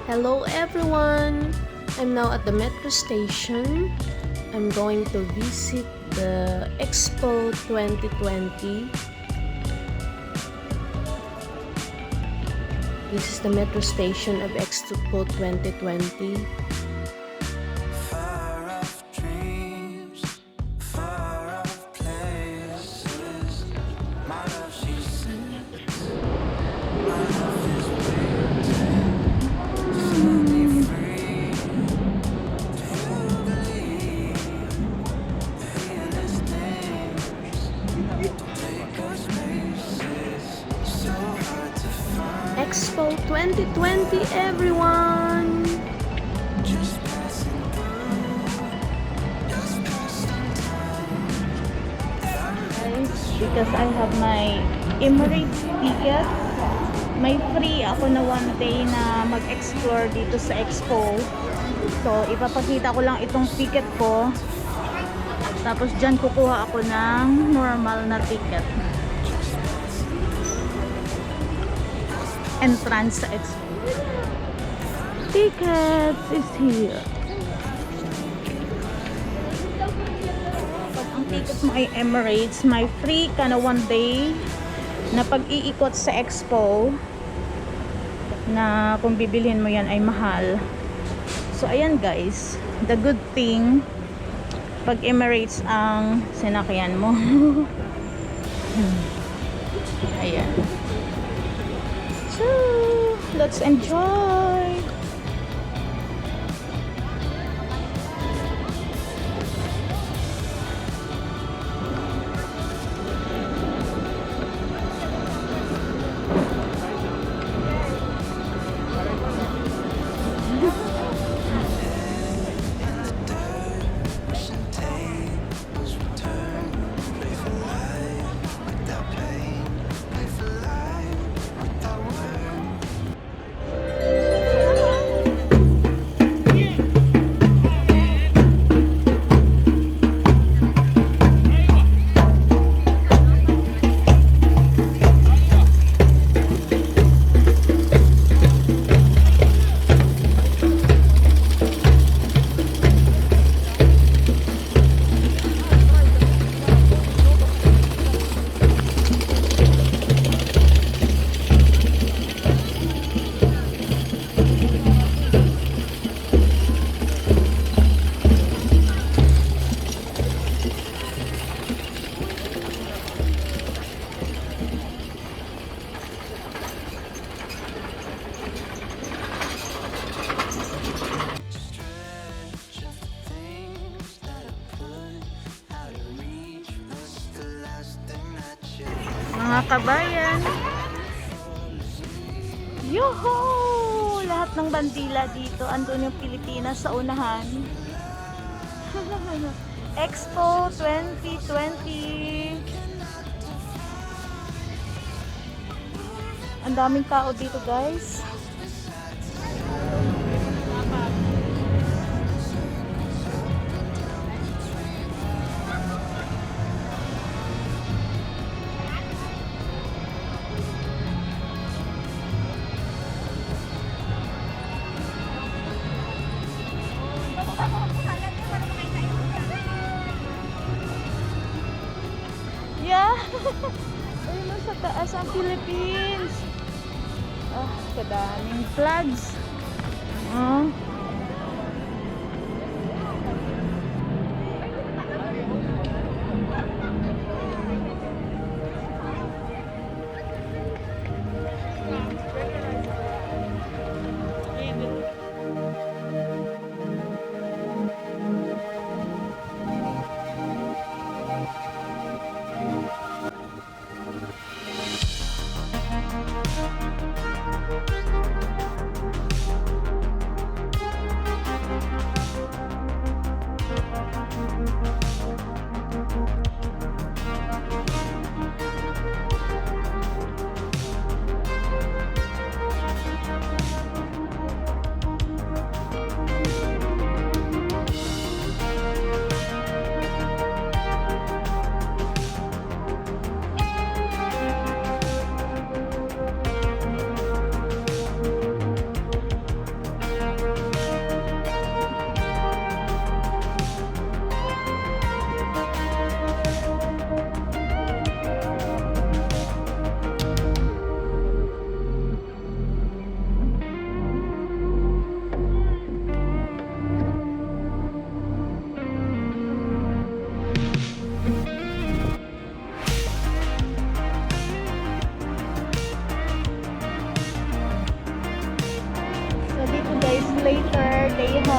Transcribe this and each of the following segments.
Hello everyone! I'm now at the metro station. I'm going to visit the Expo 2020. This is the metro station of Expo 2020. Expo 2020, everyone! Because I have my Emirates ticket, may free ako na one day na mag-explore dito sa Expo. So, ipapakita ko lang itong ticket ko. Tapos dyan kukuha ako ng normal na ticket. Entrance sa Expo. Tickets is here. Pag ang ticket mo ay Emirates, may free ka na one day na pag-iikot sa Expo na kung bibilhin mo yan ay mahal. So ayan guys, the good thing pag Emirates ang sinakyan mo. Ayan. So, let's enjoy. Mga kabayan, yuhu! Lahat ng bandila dito. Andun yung Pilipinas sa unahan. Expo 2020. Ang daming tao dito guys. Yeah. Ayun sa taas ang Philippines. Ah, kadaming flags. Oh.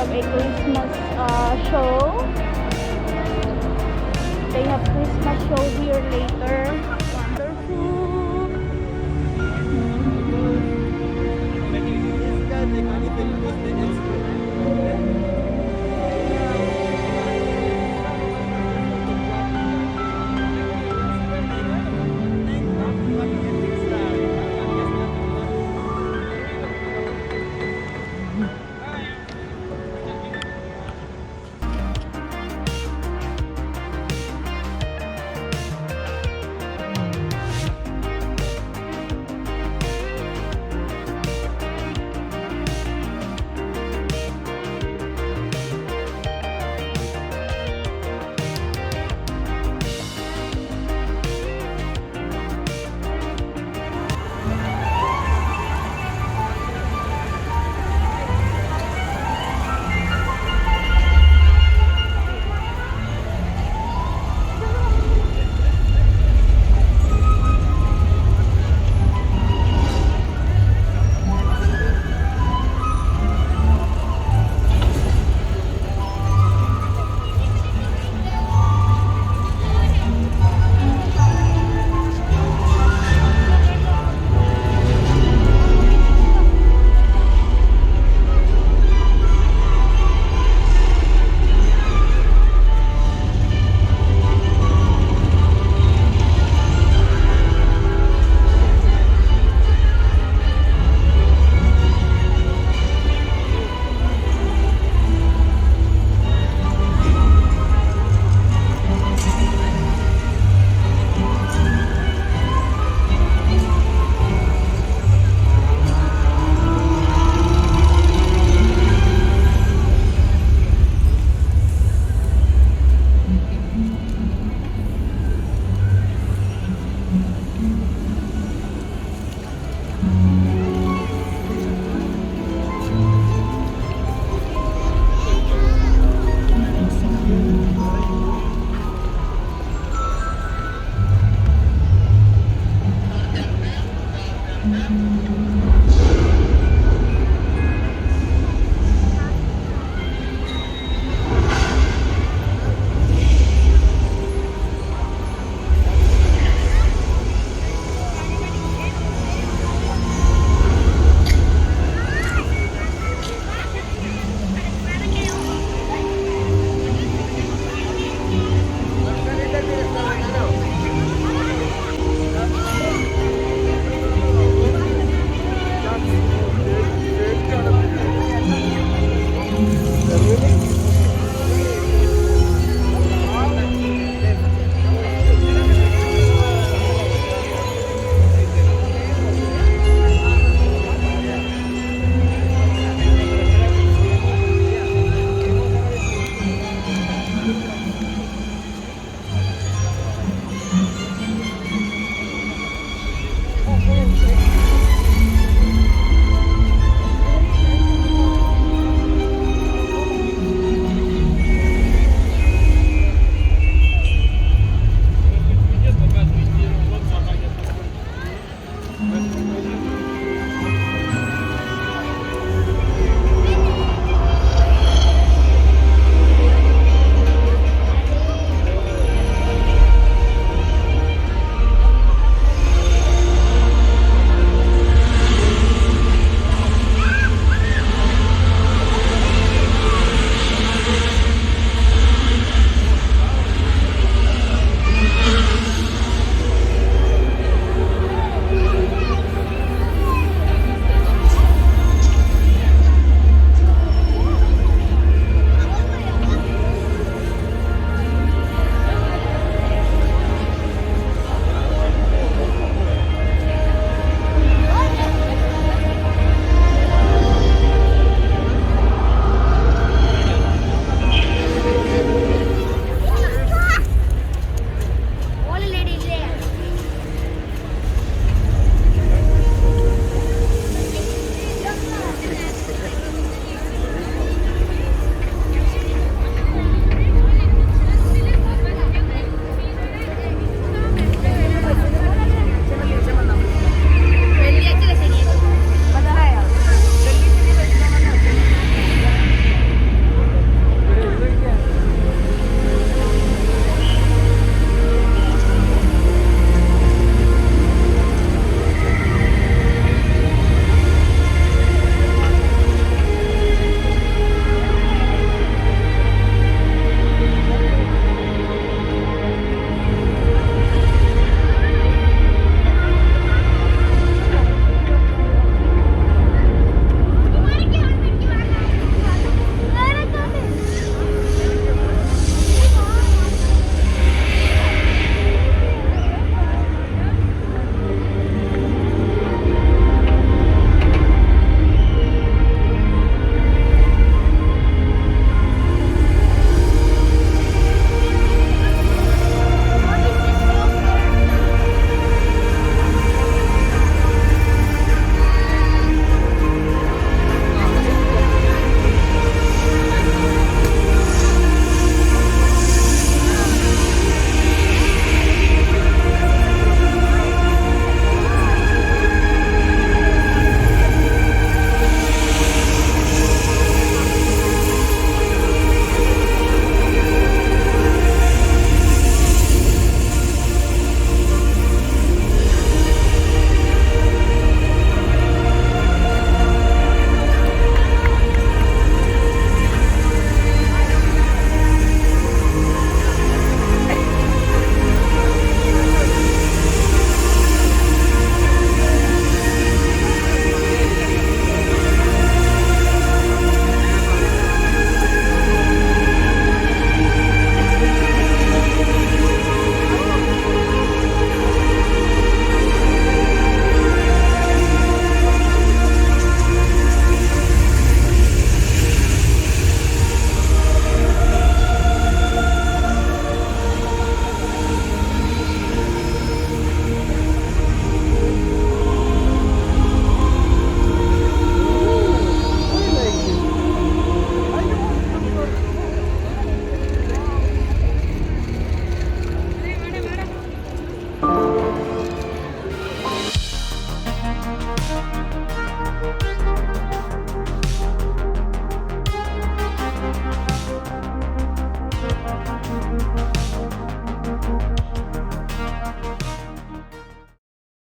have a Christmas show. They have Christmas show here later. Wonderful.